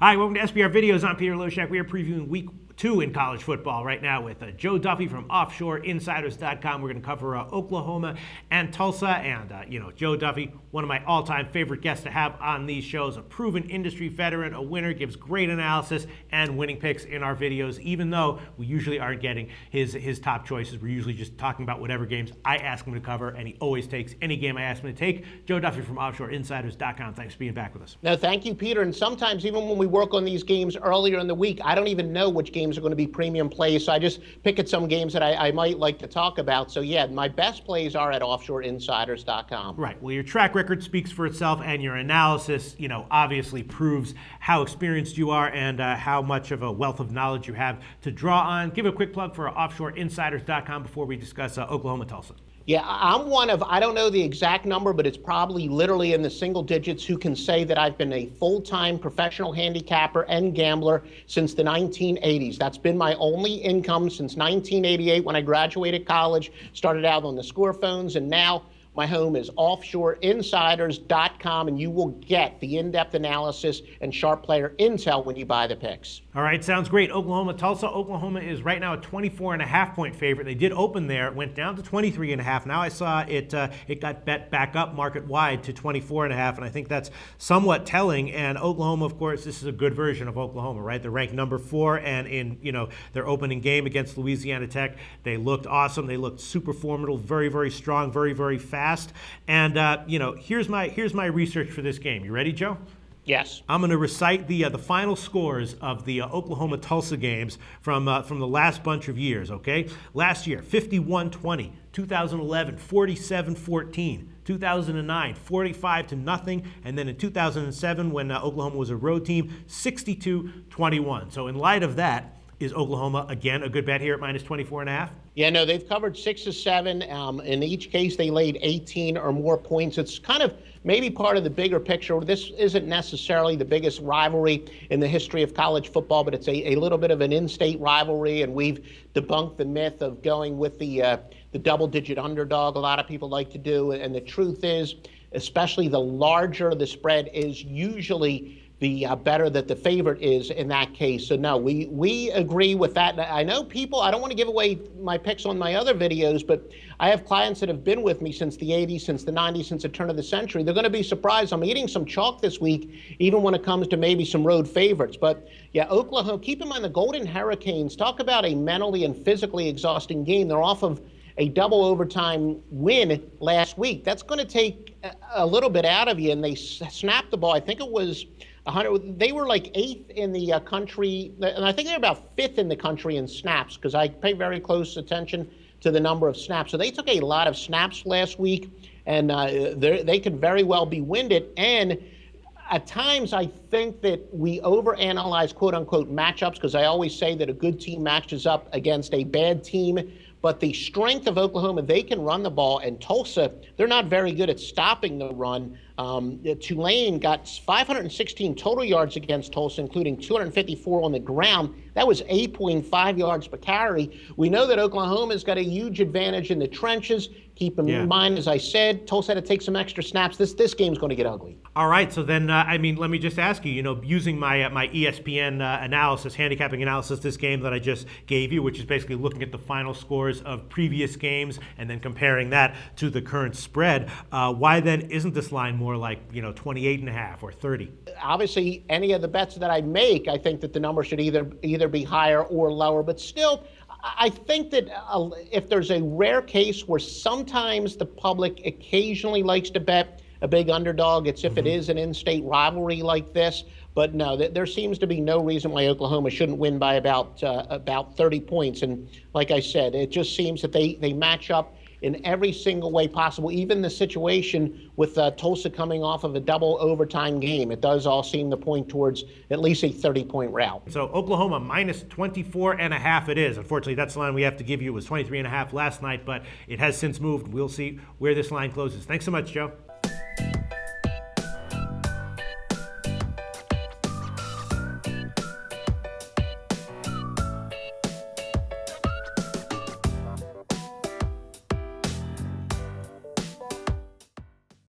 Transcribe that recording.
Hi, welcome to SBR Videos. I'm Peter Loshak. We are previewing Week 2 in college football right now with Joe Duffy from OffshoreInsiders.com. We're going to cover Oklahoma and Tulsa. And, Joe Duffy, one of my all-time favorite guests to have on these shows, a proven industry veteran, a winner, gives great analysis and winning picks in our videos, even though we usually aren't getting his top choices. We're usually just talking about whatever games I ask him to cover, and he always takes any game I ask him to take. Joe Duffy from OffshoreInsiders.com. Thanks for being back with us. No, thank you, Peter. And sometimes even when we work on these games earlier in the week, I don't even know which games are going to be premium plays, so I just pick at some games that I might like to talk about. So yeah, my best plays are at OffshoreInsiders.com. Right. Well, your track record speaks for itself, and your analysis, obviously proves how experienced you are and how much of a wealth of knowledge you have to draw on. Give a quick plug for OffshoreInsiders.com before we discuss Oklahoma Tulsa. Yeah, I'm one of, I don't know the exact number, but it's probably literally in the single digits who can say that I've been a full-time professional handicapper and gambler since the 1980s. That's been my only income since 1988 when I graduated college, started out on the score phones, and now my home is offshoreinsiders.com, and you will get the in-depth analysis and sharp player intel when you buy the picks. All right, sounds great. Oklahoma, Tulsa. Oklahoma is right now a 24.5-point favorite. They did open there. It went down to 23.5. Now I saw it got bet back up market-wide to 24.5, and I think that's somewhat telling. And Oklahoma, of course, this is a good version of Oklahoma, right? They're ranked number 4, and in their opening game against Louisiana Tech, they looked awesome. They looked super formidable, very, very strong, very, very fast. And here's my research for this game. You ready, Joe? Yes. I'm going to recite the final scores of the Oklahoma Tulsa games from the last bunch of years. Okay, last year 51-20, 2011 47-14, 2009 45-0, and then in 2007 when Oklahoma was a road team 62-21. So in light of that, is Oklahoma again a good bet here at minus 24.5? Yeah, no, they've covered 6 of 7. In each case, they laid 18 or more points. It's kind of maybe part of the bigger picture. This isn't necessarily the biggest rivalry in the history of college football, but it's a little bit of an in-state rivalry, and we've debunked the myth of going with the double-digit underdog. A lot of people like to do, and the truth is, especially the larger the spread is, usually the better that the favorite is in that case. So no, we agree with that. I know people, I don't want to give away my picks on my other videos, but I have clients that have been with me since the 80s, since the 90s, since the turn of the century. They're going to be surprised. I'm eating some chalk this week, even when it comes to maybe some road favorites. But yeah, Oklahoma, keep in mind the Golden Hurricanes, talk about a mentally and physically exhausting game. They're off of a double overtime win last week. That's going to take a little bit out of you, and they snapped the ball. I think it was 100. They were like 8th in the country, and I think they're about 5th in the country in snaps, because I pay very close attention to the number of snaps. So they took a lot of snaps last week, and they could very well be winded. And at times, I think that we overanalyze quote-unquote matchups, because I always say that a good team matches up against a bad team. But the strength of Oklahoma, they can run the ball, and Tulsa, they're not very good at stopping the run. Tulane got 516 total yards against Tulsa, including 254 on the ground. That was 8.5 yards per carry. We know that Oklahoma's got a huge advantage in the trenches. Keep in mind, as I said, Tulsa had to take some extra snaps. This game's going to get ugly. All right, so then, let me just ask you, using my my ESPN analysis, handicapping analysis, this game that I just gave you, which is basically looking at the final scores of previous games and then comparing that to the current spread, why then isn't this line more like, 28.5 or 30? Obviously, any of the bets that I make, I think that the number should either be higher or lower, but still, I think that if there's a rare case where sometimes the public occasionally likes to bet a big underdog, it's if it is an in-state rivalry like this. But no, there seems to be no reason why Oklahoma shouldn't win by about 30 points. And like I said, it just seems that they match up in every single way possible, even the situation with Tulsa coming off of a double overtime game. It does all seem to point towards at least a 30-point rout. So Oklahoma minus 24.5 it is. Unfortunately, that's the line we have to give you. It was 23.5 last night, but it has since moved. We'll see where this line closes. Thanks so much, Joe.